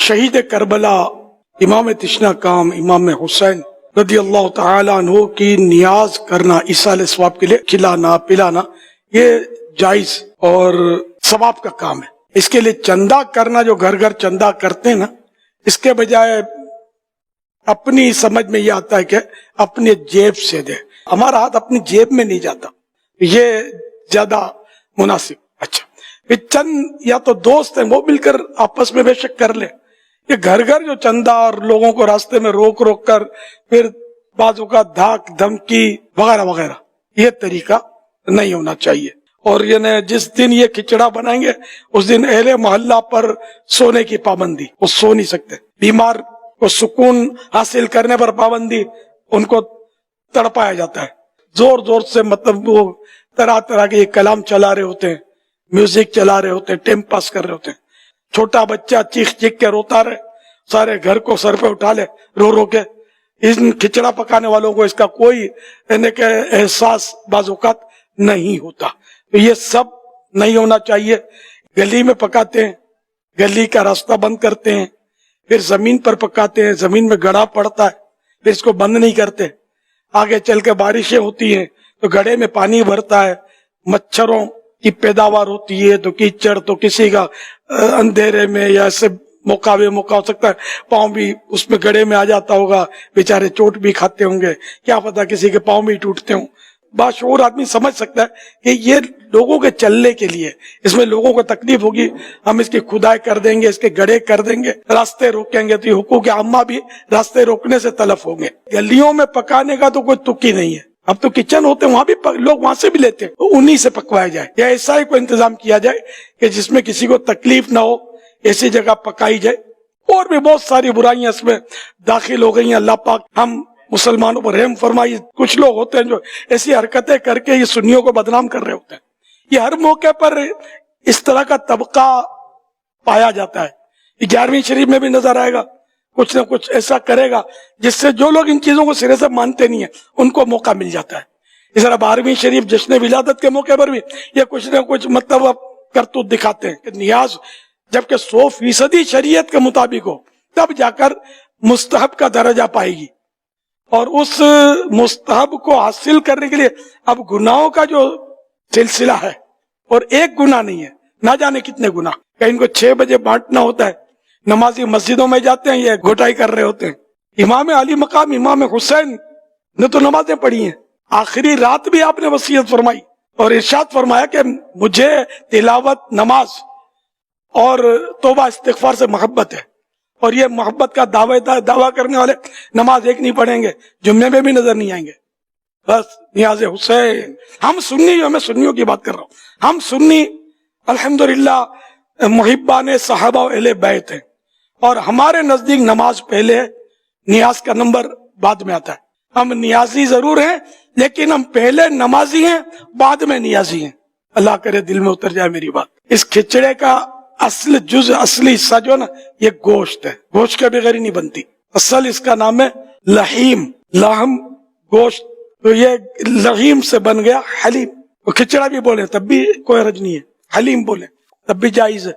شہید کربلا امام تشنا کام امام حسین رضی اللہ تعالیٰ عنہ کی نیاز کرنا ایصال ثواب کے لیے کھلانا پلانا یہ جائز اور ثواب کا کام ہے. اس کے لیے چندہ کرنا، جو گھر گھر چندہ کرتے ہیں نا، اس کے بجائے اپنی سمجھ میں یہ آتا ہے کہ اپنے جیب سے دے. ہمارا ہاتھ اپنی جیب میں نہیں جاتا، یہ زیادہ مناسب. اچھا پھر چند یا تو دوست ہیں وہ مل کر آپس میں بے شک کر لے. یہ گھر گھر جو چندہ اور لوگوں کو راستے میں روک روک کر پھر بازو کا دھاک دھمکی وغیرہ وغیرہ، یہ طریقہ نہیں ہونا چاہیے. اور یعنی جس دن یہ کھچڑا بنائیں گے اس دن اہل محلہ پر سونے کی پابندی، وہ سو نہیں سکتے. بیمار کو سکون حاصل کرنے پر پابندی، ان کو تڑپایا جاتا ہے زور زور سے. مطلب وہ طرح طرح کے کلام چلا رہے ہوتے ہیں، میوزک چلا رہے ہوتے ہیں، ٹائم پاس کر رہے ہوتے ہیں. چھوٹا بچہ چیخ چیخ کے روتا رہے، سارے گھر کو سر پہ اٹھا لے رو رو کے. ان کھچڑا پکانے والوں کو اس کا کوئی یعنی کہ احساس بعض اوقات نہیں ہوتا. تو یہ سب نہیں ہونا چاہیے. گلی میں پکاتے ہیں، گلی کا راستہ بند کرتے ہیں، پھر زمین پر پکاتے ہیں، زمین میں گڑھا پڑتا ہے، پھر اس کو بند نہیں کرتے. آگے چل کے بارشیں ہوتی ہیں تو گڑھے میں پانی بھرتا ہے، مچھروں کی پیداوار ہوتی ہے، تو کیچڑ تو کسی کا اندھیرے میں یا ایسے موقع ہو سکتا ہے پاؤں بھی اس میں گڑھے میں آ جاتا ہوگا، بیچارے چوٹ بھی کھاتے ہوں گے، کیا پتا کسی کے پاؤں بھی ٹوٹتے ہوں. باشعور آدمی سمجھ سکتا ہے کہ یہ لوگوں کے چلنے کے لیے، اس میں لوگوں کو تکلیف ہوگی، ہم اس کی کھدائی کر دیں گے، اس کے گڑھے کر دیں گے، راستے روکیں گے، تو یہ حقوق عامہ بھی راستے روکنے سے تلف ہوں گے. گلیوں میں پکانے کا تو کوئی تک ہی نہیں ہے. اب تو کچن ہوتے ہیں، وہاں بھی لوگ وہاں سے بھی لیتے ہیں، تو انہی سے پکوایا جائے، یا ایسا ہی کوئی انتظام کیا جائے کہ جس میں کسی کو تکلیف نہ ہو، ایسی جگہ پکائی جائے. اور بھی بہت ساری برائیاں اس میں داخل ہو گئی ہیں. اللہ پاک ہم مسلمانوں پر رحم فرمائی. کچھ لوگ ہوتے ہیں جو ایسی حرکتیں کر کے یہ سنیوں کو بدنام کر رہے ہوتے ہیں. یہ ہر موقع پر اس طرح کا طبقہ پایا جاتا ہے. 11ویں شریف میں بھی نظر آئے گا، کچھ نہ کچھ ایسا کرے گا جس سے جو لوگ ان چیزوں کو سرے سے مانتے نہیں ہیں ان کو موقع مل جاتا ہے. اس طرح 12ویں شریف جشن ولادت کے موقع پر بھی یہ کچھ نہ کچھ مطلب کرتوت دکھاتے ہیں کہ نیاز جبکہ 100% شریعت کے مطابق ہو تب جا کر مستحب کا درجہ پائے گی. اور اس مستحب کو حاصل کرنے کے لیے اب گناہوں کا جو سلسلہ ہے، اور ایک گناہ نہیں ہے، نہ جانے کتنے گناہ. کہ ان کو 6 بجے بانٹنا ہوتا ہے، نمازی مسجدوں میں جاتے ہیں، یہ گھٹائی کر رہے ہوتے ہیں. امام علی مقام امام حسین نے تو نمازیں پڑھی ہیں، آخری رات بھی آپ نے وصیت فرمائی اور ارشاد فرمایا کہ مجھے تلاوت، نماز اور توبہ استغفار سے محبت ہے. اور یہ محبت کا دعویٰ کرنے والے نماز ایک نہیں پڑھیں گے، جمعے میں بھی نظر نہیں آئیں گے. بس نیاز حسین. ہم سنی، میں سنیوں کی بات کر رہا ہوں، ہم سنی الحمدللہ محبان صحابہ و اہل بیت ہیں، اور ہمارے نزدیک نماز پہلے، نیاز کا نمبر بعد میں آتا ہے. ہم نیازی ضرور ہیں لیکن ہم پہلے نمازی ہیں، بعد میں نیازی ہیں. اللہ کرے دل میں اتر جائے میری بات. اس کھچڑے کا اصلی حصہ جو ہے نا، یہ گوشت ہے. گوشت کے بغیر ہی نہیں بنتی. اصل اس کا نام ہے لحیم، لحم گوشت. تو یہ لحیم سے بن گیا حلیم. وہ کھچڑا بھی بولے تب بھی کوئی حرج نہیں ہے، حلیم بولے تب بھی جائز ہے.